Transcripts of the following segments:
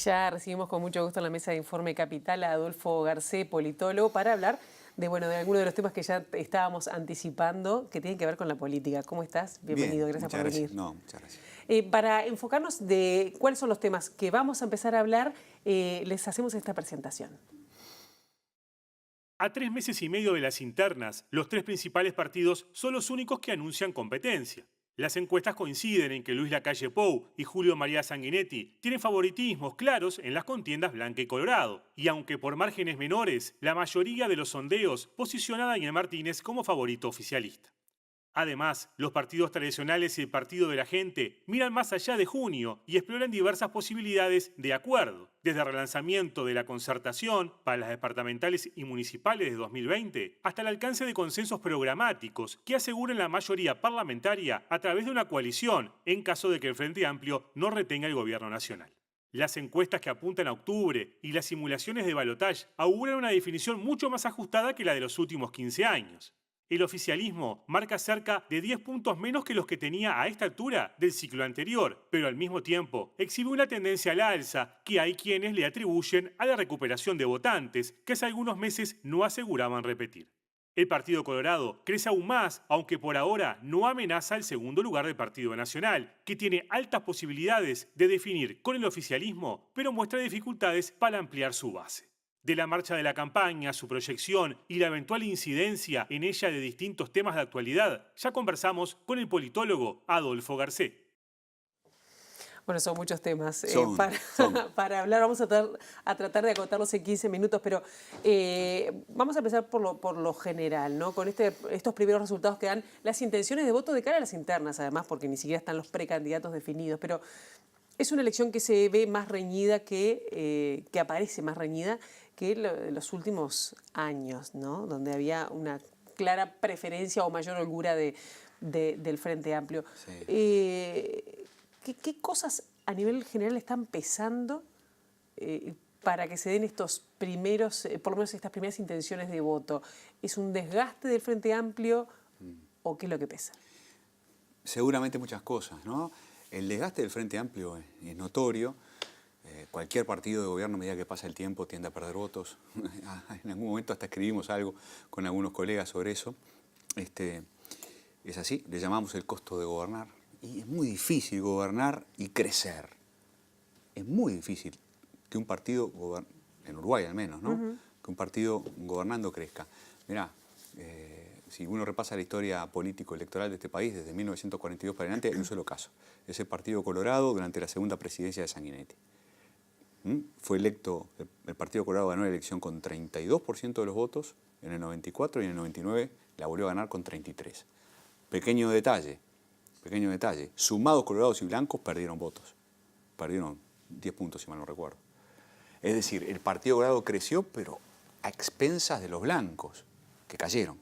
Ya recibimos con mucho gusto en la mesa de Informe Capital a Adolfo Garcé, politólogo, para hablar de algunos de los temas que ya estábamos anticipando, que tienen que ver con la política. ¿Cómo estás? Bienvenido, Bien, gracias muchas por gracias. venir. No, muchas gracias. Para enfocarnos de cuáles son los temas que vamos a empezar a hablar, les hacemos esta presentación. A 3 meses y medio de las internas, los tres principales partidos son los únicos que anuncian competencia. Las encuestas coinciden en que Luis Lacalle Pou y Julio María Sanguinetti tienen favoritismos claros en las contiendas Blanca y Colorado, y aunque por márgenes menores, la mayoría de los sondeos posicionan a Daniel Martínez como favorito oficialista. Además, los partidos tradicionales y el Partido de la Gente miran más allá de junio y exploran diversas posibilidades de acuerdo, desde el relanzamiento de la concertación para las departamentales y municipales de 2020 hasta el alcance de consensos programáticos que aseguren la mayoría parlamentaria a través de una coalición en caso de que el Frente Amplio no retenga el gobierno nacional. Las encuestas que apuntan a octubre y las simulaciones de balotaje auguran una definición mucho más ajustada que la de los últimos 15 años. El oficialismo marca cerca de 10 puntos menos que los que tenía a esta altura del ciclo anterior, pero al mismo tiempo exhibe una tendencia al alza que hay quienes le atribuyen a la recuperación de votantes que hace algunos meses no aseguraban repetir. El Partido Colorado crece aún más, aunque por ahora no amenaza el segundo lugar del Partido Nacional, que tiene altas posibilidades de definir con el oficialismo, pero muestra dificultades para ampliar su base. De la marcha de la campaña, su proyección y la eventual incidencia en ella de distintos temas de actualidad, ya conversamos con el politólogo Adolfo Garcé. Bueno, son muchos temas Son. para hablar. Vamos a tratar de acotarlos en 15 minutos, pero vamos a empezar por lo general, ¿no? Con estos primeros resultados que dan las intenciones de voto de cara a las internas, además, porque ni siquiera están los precandidatos definidos. Pero es una elección que se ve más reñida, que aparece más reñida que los últimos años, ¿no? Donde había una clara preferencia o mayor holgura del Frente Amplio. Sí. ¿Qué cosas a nivel general están pesando para que se den estos primeros, por lo menos estas primeras intenciones de voto? ¿Es un desgaste del Frente Amplio o qué es lo que pesa? Seguramente muchas cosas, ¿no? El desgaste del Frente Amplio es notorio. Cualquier partido de gobierno, a medida que pasa el tiempo, tiende a perder votos. En algún momento hasta escribimos algo con algunos colegas sobre eso. Es así, le llamamos el costo de gobernar. Y es muy difícil gobernar y crecer. Es muy difícil que un partido, en Uruguay al menos, ¿no? Que un partido gobernando crezca. Mirá, si uno repasa la historia político-electoral de este país, desde 1942 para adelante, hay un solo caso. Es el Partido Colorado durante la segunda presidencia de Sanguinetti. Fue electo, el Partido Colorado ganó la elección con 32% de los votos en el 94 y en el 99 la volvió a ganar con 33%. Pequeño detalle, sumados colorados y blancos perdieron votos. Perdieron 10 puntos, si mal no recuerdo. Es decir, el Partido Colorado creció, pero a expensas de los blancos, que cayeron.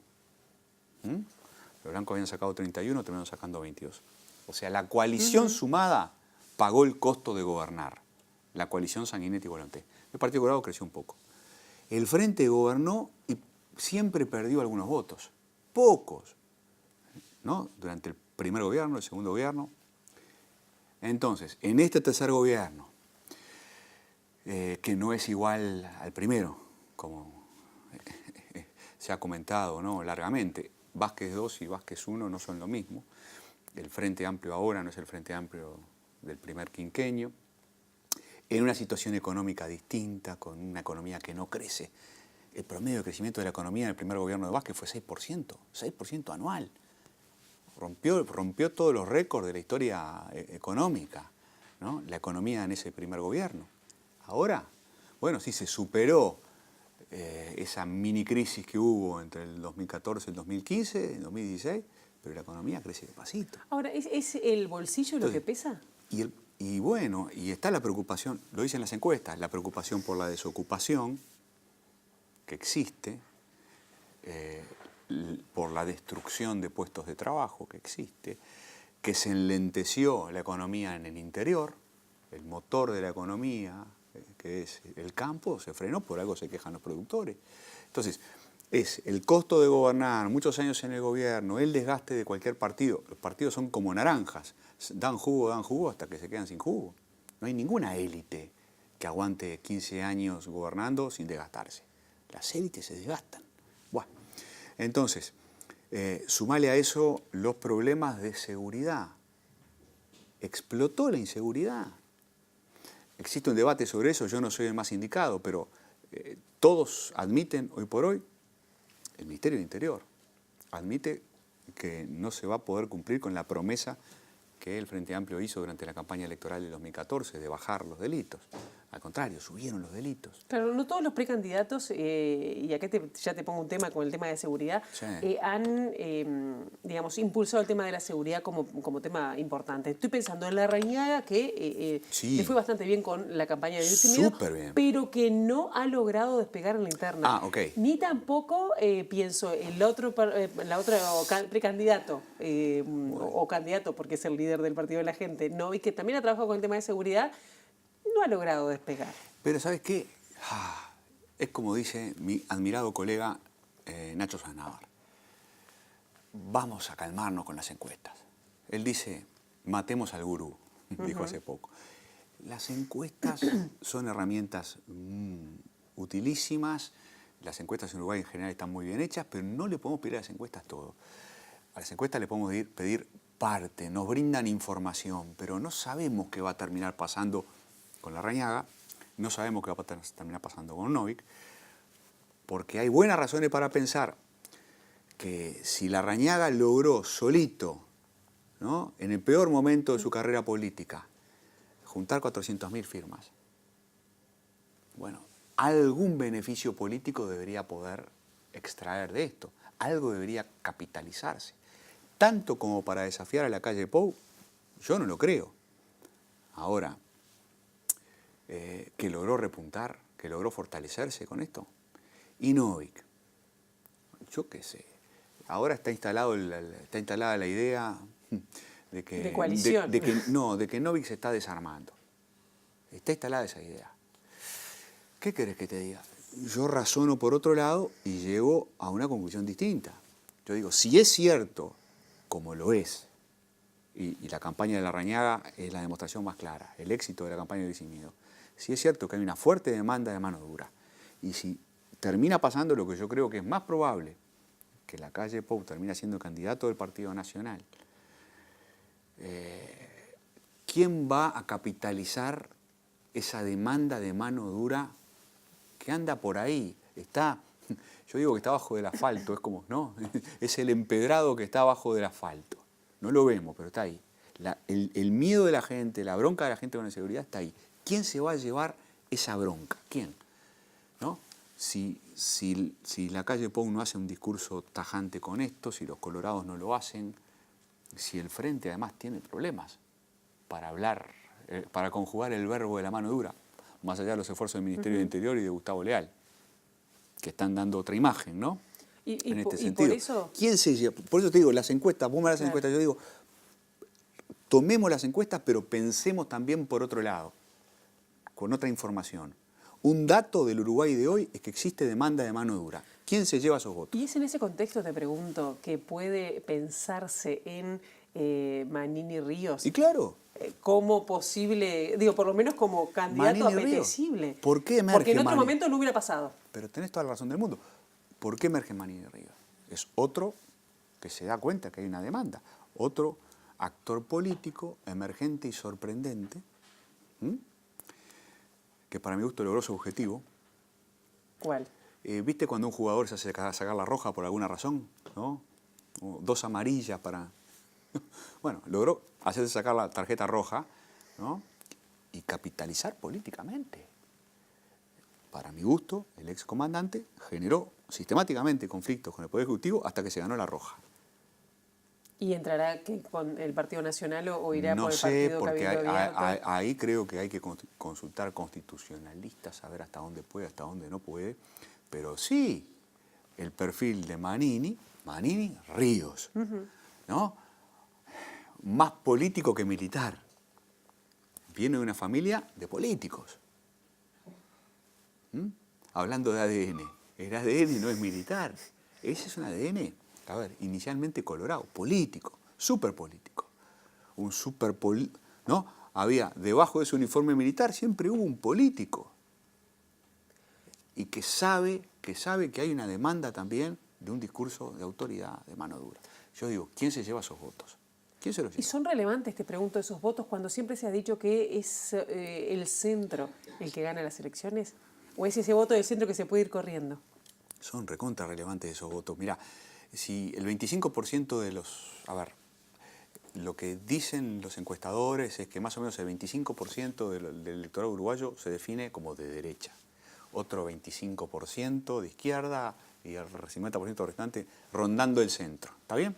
Los blancos habían sacado 31, terminaron sacando 22. O sea, la coalición sumada pagó el costo de gobernar. La coalición Sanguinetti-Volonté. El Partido Colorado creció un poco. El Frente gobernó y siempre perdió algunos votos. Pocos, ¿no? Durante el primer gobierno, el segundo gobierno. Entonces, en este tercer gobierno, que no es igual al primero, como se ha comentado, ¿no? Largamente, Vázquez II y Vázquez I no son lo mismo. El Frente Amplio ahora no es el Frente Amplio del primer quinquenio. En una situación económica distinta, con una economía que no crece. El promedio de crecimiento de la economía en el primer gobierno de Vázquez fue 6% anual. Rompió todos los récords de la historia económica, ¿no? La economía en ese primer gobierno. Ahora, bueno, sí se superó esa mini crisis que hubo entre el 2014 y el 2015, el 2016, pero la economía crece despacito. Ahora, ¿es el bolsillo lo que pesa? Y bueno, y está la preocupación, lo dicen las encuestas, la preocupación por la desocupación que existe, por la destrucción de puestos de trabajo que existe, que se enlenteció la economía en el interior, el motor de la economía, que es el campo, se frenó, por algo se quejan los productores. Entonces, es el costo de gobernar, muchos años en el gobierno, el desgaste de cualquier partido. Los partidos son como naranjas, dan jugo hasta que se quedan sin jugo. No hay ninguna élite que aguante 15 años gobernando sin desgastarse. Las élites se desgastan. Bueno, entonces, sumale a eso los problemas de seguridad. Explotó la inseguridad. Existe un debate sobre eso, yo no soy el más indicado, pero todos admiten hoy por hoy, el Ministerio del Interior admite que no se va a poder cumplir con la promesa que el Frente Amplio hizo durante la campaña electoral de 2014 de bajar los delitos. Al contrario, subieron los delitos. Claro, no todos los precandidatos, y acá ya te pongo un tema con el tema de seguridad, Sí. han, digamos, impulsado el tema de la seguridad como tema importante. Estoy pensando en Larrañaga, que Sí. le fue bastante bien con la campaña de Dulce Miedo, Súper bien. pero que no ha logrado despegar en la interna. Ah, ok. Ni tampoco, pienso, la otra precandidato, o candidato, porque es el líder del Partido de la Gente, ¿no? Y que también ha trabajado con el tema de seguridad, no ha logrado despegar. Pero ¿sabes qué? Es como dice mi admirado colega Nacho Sanabar. Vamos a calmarnos con las encuestas. Él dice, matemos al gurú, dijo hace poco. Las encuestas son herramientas utilísimas. Las encuestas en Uruguay en general están muy bien hechas, pero no le podemos pedir a las encuestas todo. A las encuestas le podemos pedir parte, nos brindan información, pero no sabemos qué va a terminar pasando con Larrañaga, no sabemos qué va a terminar pasando con Novik, porque hay buenas razones para pensar que si Larrañaga logró solito, ¿no?, en el peor momento de su carrera política, juntar 400.000 firmas, bueno, algún beneficio político debería poder extraer de esto, algo debería capitalizarse. Tanto como para desafiar a la calle Pou, yo no lo creo. Ahora, que logró repuntar, que logró fortalecerse con esto. Y Novik, yo qué sé, ahora está instalada la idea de que... De coalición. de que Novik se está desarmando. Está instalada esa idea. ¿Qué querés que te diga? Yo razono por otro lado y llego a una conclusión distinta. Yo digo, si es cierto, como lo es, y la campaña de Larrañaga es la demostración más clara, el éxito de la campaña de Dulce Miedo, si es cierto que hay una fuerte demanda de mano dura, y si termina pasando lo que yo creo que es más probable, que la calle Pou termina siendo candidato del Partido Nacional, ¿quién va a capitalizar esa demanda de mano dura que anda por ahí? Yo digo que está abajo del asfalto, es como, ¿no? Es el empedrado que está abajo del asfalto. No lo vemos, pero está ahí. El miedo de la gente, la bronca de la gente con la seguridad está ahí. ¿Quién se va a llevar esa bronca? ¿Quién? ¿No? Si la calle Pou no hace un discurso tajante con esto, si los colorados no lo hacen, si el Frente además tiene problemas para hablar, para conjugar el verbo de la mano dura, más allá de los esfuerzos del Ministerio del Interior y de Gustavo Leal, que están dando otra imagen, ¿no? En este sentido. Por eso... ¿Quién se lleva? Por eso te digo, las encuestas, vos me das las encuestas, yo digo, tomemos las encuestas, pero pensemos también por otro lado, con otra información. Un dato del Uruguay de hoy es que existe demanda de mano dura. ¿Quién se lleva esos votos? Y es en ese contexto, te pregunto, que puede pensarse en Manini Ríos. Y claro. Como posible, digo, por lo menos como candidato Manini Ríos. apetecible. ¿Por qué emerge Porque en otro Manini? momento no hubiera pasado. Pero tenés toda la razón del mundo. ¿Por qué emerge Manini Ríos? Es otro que se da cuenta que hay una demanda. Otro actor político emergente y sorprendente, que para mi gusto logró su objetivo. ¿Cuál? ¿Viste cuando un jugador se hace sacar la roja por alguna razón? ¿No? O 2 amarillas para... Bueno, logró hacerse sacar la tarjeta roja, ¿no?, y capitalizar políticamente. Para mi gusto, el excomandante generó sistemáticamente conflictos con el Poder Ejecutivo hasta que se ganó la roja. ¿Y entrará con el Partido Nacional o irá No por el sé, Partido porque Cabildo Abierto? ahí creo que hay que consultar constitucionalistas, saber hasta dónde puede, hasta dónde no puede. Pero sí, el perfil de Manini Ríos, ¿no? Más político que militar. Viene de una familia de políticos. Hablando de ADN, el ADN no es militar, ese es un ADN, a ver, inicialmente colorado, político, súper político. ¿No? había debajo de ese uniforme militar, siempre hubo un político. Y que sabe que hay una demanda también de un discurso de autoridad, de mano dura. Yo digo, ¿quién se lleva esos votos? ¿Quién se los lleva? ¿Y son relevantes, te pregunto, esos votos cuando siempre se ha dicho que es el centro el que gana las elecciones? ¿O es ese voto del centro que se puede ir corriendo? Son recontra relevantes esos votos. Mirá, si el 25% de los... A ver, lo que dicen los encuestadores es que más o menos el 25% del electorado uruguayo se define como de derecha. Otro 25% de izquierda y el 50% restante rondando el centro. ¿Está bien?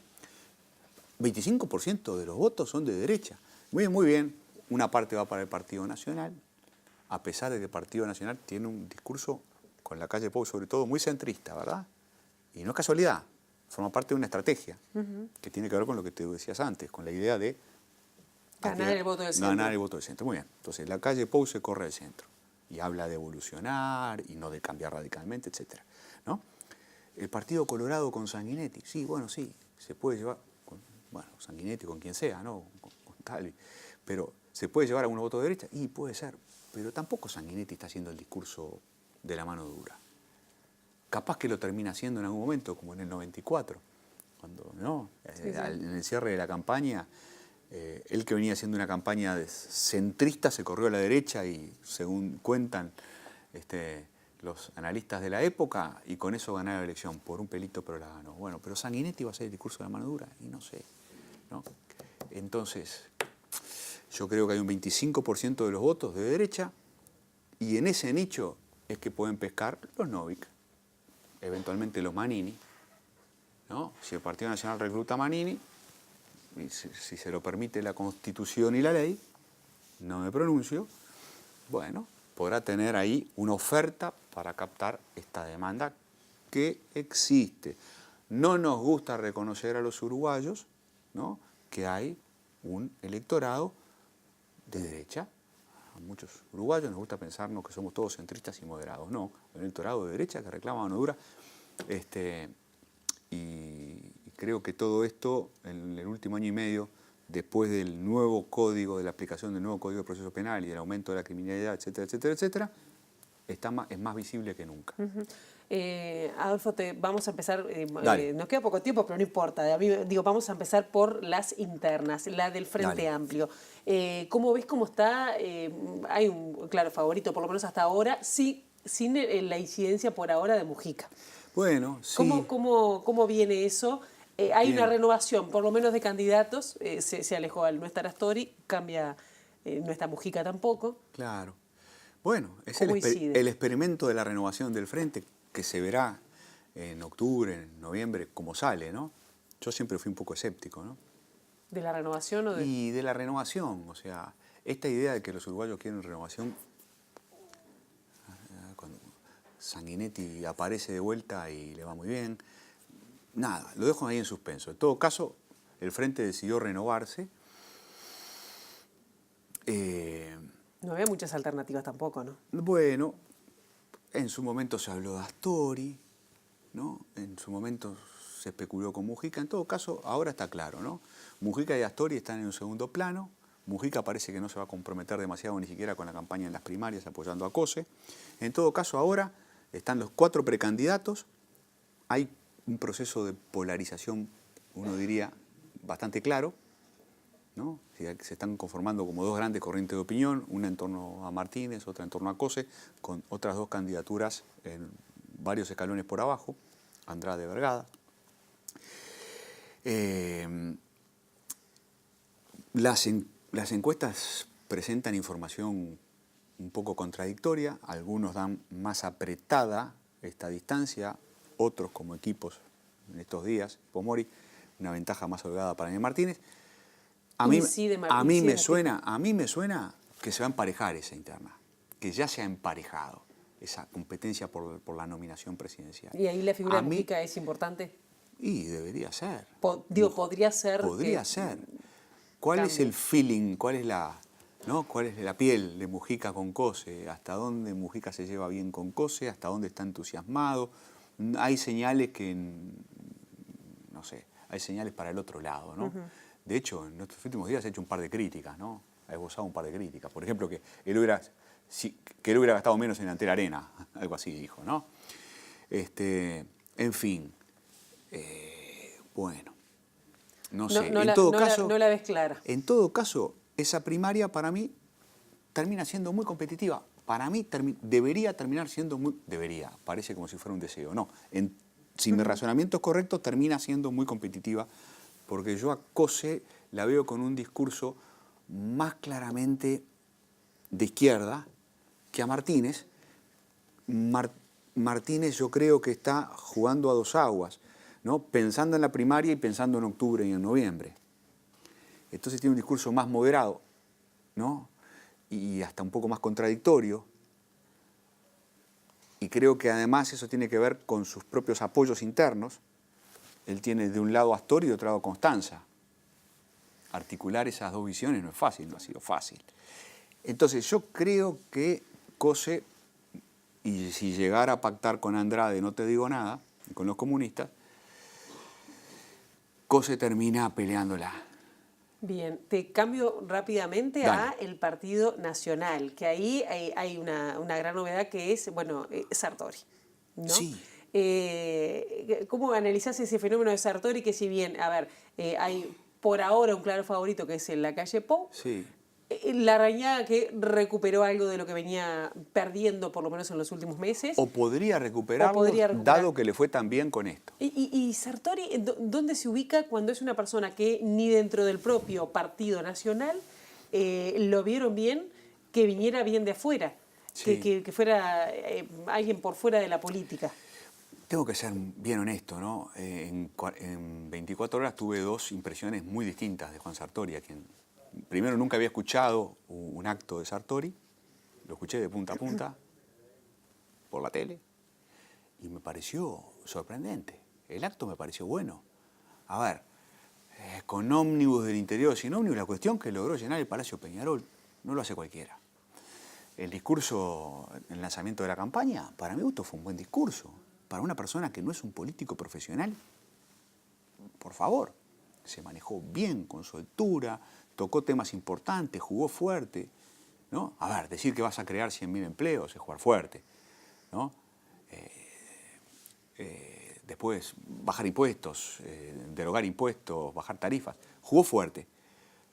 25% de los votos son de derecha. Muy bien, muy bien. Una parte va para el Partido Nacional, a pesar de que el Partido Nacional tiene un discurso, con la calle Pou sobre todo, muy centrista, ¿verdad? Y no es casualidad, forma parte de una estrategia que tiene que ver con lo que te decías antes, con la idea de Ganar el voto del centro. Ganar el voto del centro, muy bien. Entonces, la calle Pou se corre al centro y habla de evolucionar y no de cambiar radicalmente, etc. ¿No? El Partido Colorado con Sanguinetti, sí, bueno, sí, se puede llevar, bueno, Sanguinetti con quien sea, ¿no? Con Talvi, pero ¿se puede llevar a un voto de derecha? Y puede ser, pero tampoco Sanguinetti está haciendo el discurso de la mano dura. Capaz que lo termina haciendo en algún momento, como en el 94, cuando, ¿no? Sí, sí. En el cierre de la campaña, él que venía haciendo una campaña centrista se corrió a la derecha y, según cuentan los analistas de la época, y con eso ganó la elección, por un pelito, pero la ganó. Bueno, pero Sanguinetti va a hacer el discurso de la mano dura, y no sé, ¿no? Entonces, yo creo que hay un 25% de los votos de derecha, y en ese nicho es que pueden pescar los Novik, eventualmente los Manini, ¿no? Si el Partido Nacional recluta a Manini, y si se lo permite la Constitución y la ley, no me pronuncio, bueno, podrá tener ahí una oferta para captar esta demanda que existe. No nos gusta reconocer a los uruguayos, ¿no?, que hay un electorado de derecha. A muchos uruguayos nos gusta pensarnos que somos todos centristas y moderados. No, un electorado de derecha que reclama mano dura. Y creo que todo esto, en el último año y medio, después del nuevo código, de la aplicación del nuevo Código de Proceso Penal y del aumento de la criminalidad, etcétera, etcétera, etcétera, es más visible que nunca. Adolfo, vamos a empezar, Dale. nos queda poco tiempo, pero no importa. A mí, digo, vamos a empezar por las internas, la del Frente Dale. Amplio. ¿Cómo ves cómo está? Hay un claro favorito, por lo menos hasta ahora, sí, sin la incidencia por ahora de Mujica. Bueno, sí. ¿Cómo viene eso? Hay Bien. una renovación, por lo menos de candidatos. Se alejó al no estar Astori, cambia, no está Mujica tampoco. Claro. Bueno, es ¿Cómo incide? el experimento de la renovación del Frente que se verá en octubre, en noviembre, cómo sale, ¿no? Yo siempre fui un poco escéptico, ¿no? ¿De la renovación o de...? Y de la renovación, o sea, esta idea de que los uruguayos quieren renovación, cuando Sanguinetti aparece de vuelta y le va muy bien, nada, lo dejo ahí en suspenso. En todo caso, el Frente decidió renovarse. No había muchas alternativas tampoco, ¿no? Bueno, en su momento se habló de Astori, ¿no? En su momento se especuló con Mujica. En todo caso, ahora está claro, ¿no? Mujica y Astori están en un segundo plano. Mujica parece que no se va a comprometer demasiado ni siquiera con la campaña en las primarias apoyando a Cose. En todo caso, ahora están los 4 precandidatos. Hay un proceso de polarización, uno diría, bastante claro, ¿no? Se están conformando como 2 grandes corrientes de opinión, una en torno a Martínez, otra en torno a Cose, con otras 2 candidaturas en varios escalones por abajo, Andrade, Vergada. Las encuestas presentan información un poco contradictoria, algunos dan más apretada esta distancia, otros como equipos en estos días, Pomori, una ventaja más holgada para Daniel Martínez. A mí me suena que se va a emparejar esa interna, que ya se ha emparejado esa competencia por la nominación presidencial. ¿Y ahí la figura de Mujica es importante? Y debería ser. Podría ser. Podría ser. ¿Cuál es el feeling? ¿Cuál es la piel de Mujica con Cose? ¿Hasta dónde Mujica se lleva bien con Cose? ¿Hasta dónde está entusiasmado? Hay señales que, no sé, hay señales para el otro lado, ¿no? De hecho, en estos últimos días he hecho un par de críticas, ¿no? ha esbozado un par de críticas. Por ejemplo, que él hubiera gastado menos en Antel Arena, algo así dijo, ¿no? En fin, bueno, no sé. No la ves clara. En todo caso, esa primaria para mí termina siendo muy competitiva. Para mí debería terminar siendo muy... Debería, parece como si fuera un deseo. No, si mi razonamiento es correcto, termina siendo muy competitiva, porque yo a Cose la veo con un discurso más claramente de izquierda que a Martínez. Martínez yo creo que está jugando a dos aguas, ¿no? Pensando en la primaria y pensando en octubre y en noviembre. Entonces tiene un discurso más moderado, ¿no? Y hasta un poco más contradictorio. Y creo que además eso tiene que ver con sus propios apoyos internos. Él tiene de un lado a Astor y de otro lado a Constanza. Articular esas dos visiones no es fácil, no ha sido fácil. Entonces yo creo que Cose, y si llegara a pactar con Andrade, no te digo nada, con los comunistas, Cose termina peleándola. Bien, te cambio rápidamente Dale. a el Partido Nacional, que ahí hay una gran novedad que es, Sartori, ¿no? Sí. ¿Cómo analizás ese fenómeno de Sartori? Que si bien, hay por ahora un claro favorito que es en Lacalle Pou, Sí. Larrañaga que recuperó algo de lo que venía perdiendo por lo menos en los últimos meses. O podría recuperarlo, dado que le fue tan bien con esto. ¿Y Sartori dónde se ubica cuando es una persona que ni dentro del propio Partido Nacional lo vieron bien, que viniera bien de afuera, Sí. que fuera alguien por fuera de la política? Tengo que ser bien honesto, ¿no? En 24 horas tuve dos impresiones muy distintas de Juan Sartori, a quien primero nunca había escuchado un acto de Sartori, lo escuché de punta a punta por la tele y me pareció sorprendente. El acto me pareció bueno. A ver, con ómnibus del interior, sin ómnibus, la cuestión que logró llenar el Palacio Peñarol no lo hace cualquiera. El discurso, el lanzamiento de la campaña, para mi gusto fue un buen discurso. Para una persona que no es un político profesional, por favor, se manejó bien, con soltura, tocó temas importantes, jugó fuerte, ¿no? A ver, decir que vas a crear 100.000 empleos es jugar fuerte, ¿no? Después, bajar impuestos, derogar impuestos, bajar tarifas, jugó fuerte.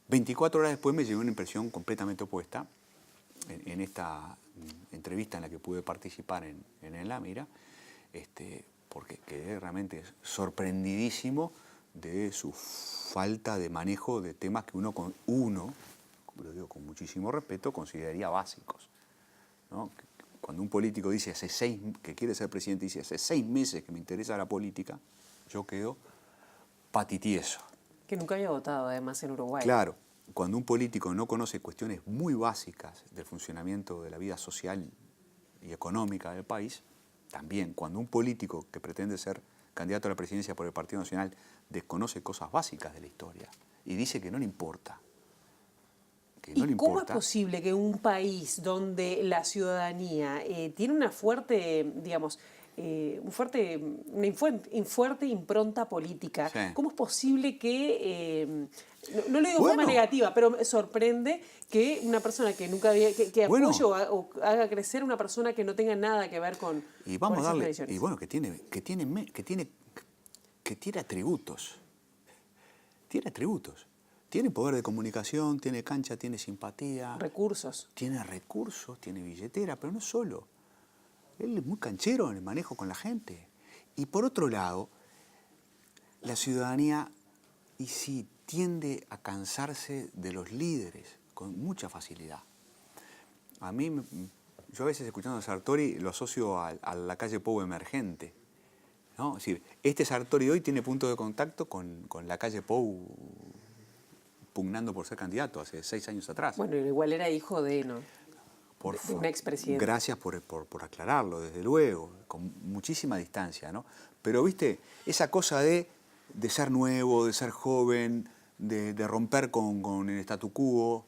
24 horas después me llegó una impresión completamente opuesta en esta entrevista en la que pude participar en La Mira, porque quedé realmente sorprendidísimo de su falta de manejo de temas que uno, lo digo con muchísimo respeto, consideraría básicos, ¿no? Cuando un político dice que quiere ser presidente, dice hace 6 meses que me interesa la política, yo quedo patitieso. Que nunca había votado además en Uruguay. Claro, cuando un político no conoce cuestiones muy básicas del funcionamiento de la vida social y económica del país, también cuando un político que pretende ser candidato a la presidencia por el Partido Nacional desconoce cosas básicas de la historia y dice que no le importa. ¿Y cómo es posible que un país donde la ciudadanía tiene una fuerte, digamos, una fuerte impronta política, sí, cómo es posible que, no lo digo de forma negativa, pero me sorprende que una persona que nunca había, que apoye o haga crecer una persona que no tenga nada que ver con esas tradiciones? Y bueno, que tiene atributos. Tiene atributos. Tiene poder de comunicación, tiene cancha, tiene simpatía. Recursos. Tiene recursos, tiene billetera, pero no solo. Él es muy canchero en el manejo con la gente. Y por otro lado, la ciudadanía, y sí, tiende a cansarse de los líderes con mucha facilidad. A mí, yo a veces escuchando a Sartori lo asocio a Lacalle Pou emergente, ¿no? Es decir, este Sartori hoy tiene punto de contacto con Lacalle Pou pugnando por ser candidato hace 6 años atrás. Bueno, igual era hijo de, ¿no? De un expresidente. Gracias por aclararlo, desde luego, con muchísima distancia, ¿no? Pero, viste, esa cosa de ser nuevo, de ser joven, de romper con el statu quo,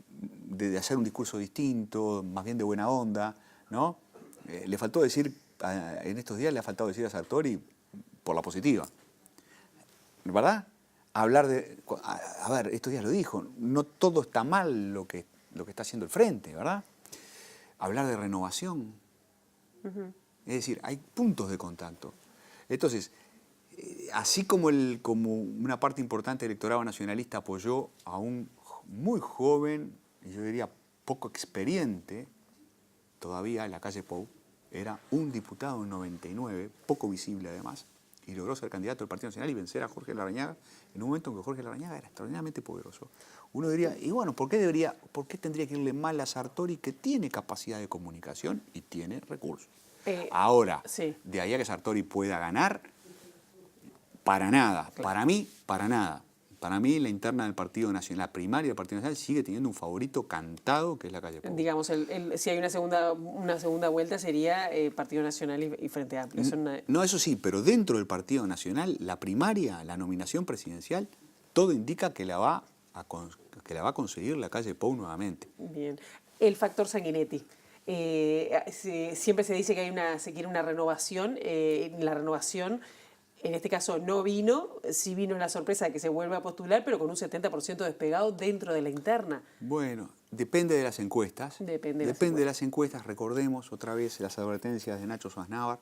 de hacer un discurso distinto, más bien de buena onda, ¿no? Le faltó decir, en estos días le ha faltado decir a Sartori por la positiva, ¿verdad? hablar de... A ver, estos días lo dijo, no todo está mal lo que está haciendo el Frente, ¿verdad? Hablar de renovación. Es decir, hay puntos de contacto. Entonces, así como una parte importante del electorado nacionalista apoyó a un muy joven, y yo diría poco experiente, todavía en la calle Pou, era un diputado en 99, poco visible además, y logró ser candidato del Partido Nacional y vencer a Jorge Larrañaga en un momento en que Jorge Larrañaga era extraordinariamente poderoso. Uno diría, y bueno, ¿por qué tendría que irle mal a Sartori, que tiene capacidad de comunicación y tiene recursos? Ahora, sí. de ahí a que Sartori pueda ganar, para nada. Claro. Para mí, para nada. Para mí, la interna del Partido Nacional, la primaria del Partido Nacional, sigue teniendo un favorito cantado, que es la calle Pou. Digamos, si hay una segunda vuelta sería Partido Nacional y Frente Amplio. No, eso sí, pero dentro del Partido Nacional, la primaria, la nominación presidencial, todo indica que la va a conseguir la calle Pou nuevamente. Bien. El factor Sanguinetti. Siempre se dice que se quiere una renovación. La renovación, en este caso, no vino. Sí vino la sorpresa de que se vuelva a postular, pero con un 70% despegado dentro de la interna. Bueno, depende de las encuestas. Depende de las encuestas. Recordemos otra vez las advertencias de Nacho Sosnávar,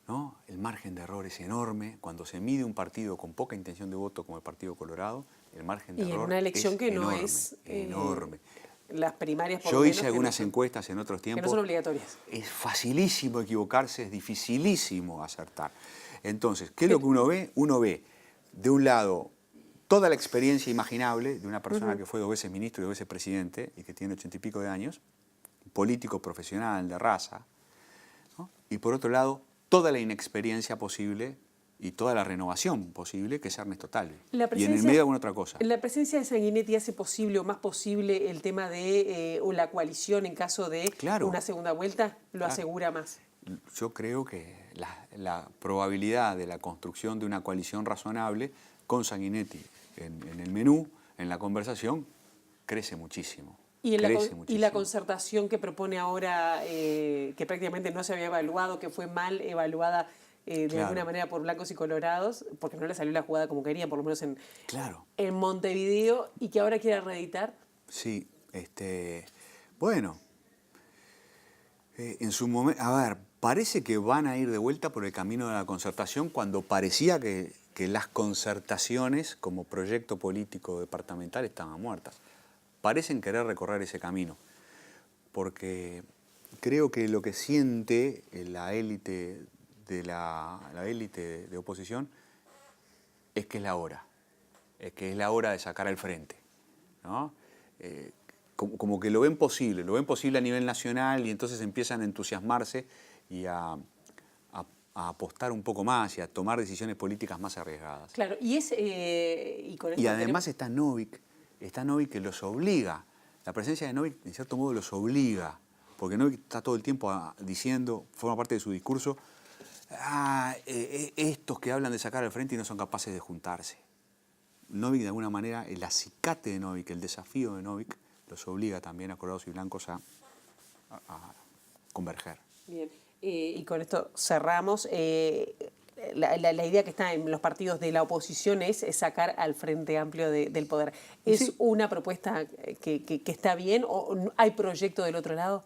¿no? El margen de error es enorme. Cuando se mide un partido con poca intención de voto como el Partido Colorado, el margen de error es y en una elección que enorme, no es... enorme. Las primarias, por Yo lo menos, hice algunas encuestas en otros tiempos. Que no son obligatorias. Es facilísimo equivocarse, es dificilísimo acertar. Entonces, ¿qué es lo que uno ve? Uno ve, de un lado, toda la experiencia imaginable de una persona que fue 2 veces ministro y 2 veces presidente y que tiene 80 y pico de años, político profesional, de raza, ¿no? Y por otro lado, toda la inexperiencia posible y toda la renovación posible, que es Ernesto Talvi. Y en el medio alguna otra cosa. ¿La presencia de Sanguinetti hace posible o más posible el tema de la coalición en caso de una segunda vuelta? ¿Lo asegura más? Yo creo que la probabilidad de la construcción de una coalición razonable con Sanguinetti en el menú, en la conversación, crece muchísimo. Y la concertación que propone ahora, que prácticamente no se había evaluado, que fue mal evaluada de alguna manera por blancos y colorados, porque no le salió la jugada como querían, por lo menos en Montevideo, y que ahora quiere reeditar. Sí, bueno, en su momento, a ver, parece que van a ir de vuelta por el camino de la concertación cuando parecía que las concertaciones como proyecto político departamental estaban muertas. Parecen querer recorrer ese camino, porque creo que lo que siente la élite de oposición es que es la hora, de sacar al frente, ¿no? Como que lo ven posible a nivel nacional, y entonces empiezan a entusiasmarse y a apostar un poco más y a tomar decisiones políticas más arriesgadas. Claro, y además está Novik que los obliga, la presencia de Novik en cierto modo los obliga, porque Novik está todo el tiempo diciendo, forma parte de su discurso, estos que hablan de sacar al frente y no son capaces de juntarse. Novik, de alguna manera, el acicate de Novik, el desafío de Novik, los obliga también a colorados y blancos a converger. Bien, y con esto cerramos. La idea que está en los partidos de la oposición es sacar al Frente Amplio del poder. ¿Es una propuesta que está bien o hay proyecto del otro lado?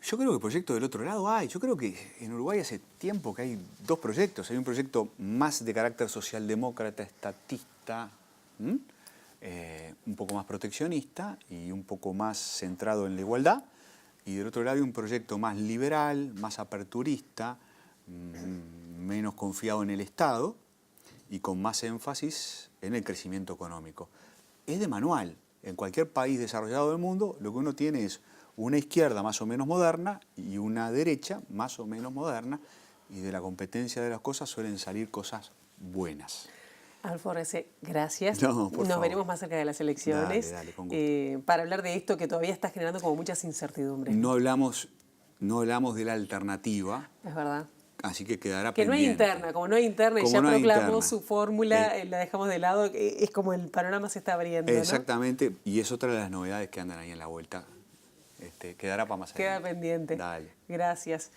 Yo creo que proyecto del otro lado hay. Yo creo que en Uruguay hace tiempo que hay 2 proyectos. Hay un proyecto más de carácter socialdemócrata, estatista, un poco más proteccionista y un poco más centrado en la igualdad. Y del otro lado hay un proyecto más liberal, más aperturista, menos confiado en el Estado y con más énfasis en el crecimiento económico. Es de manual. En cualquier país desarrollado del mundo, lo que uno tiene es una izquierda más o menos moderna y una derecha más o menos moderna, y de la competencia de las cosas suelen salir cosas buenas. Adolfo Rece, gracias. No, por Nos favor. veremos más cerca de las elecciones. Dale, con gusto. Para hablar de esto que todavía está generando como muchas incertidumbres. No hablamos de la alternativa. Es verdad. Así que quedará que pendiente. No hay interna, como no hay interna y ya no proclamó su fórmula, la dejamos de lado, es como el panorama se está abriendo. Exactamente, ¿no? Y es otra de las novedades que andan ahí en la vuelta. Quedará para más adelante. Queda pendiente. Dale. Gracias.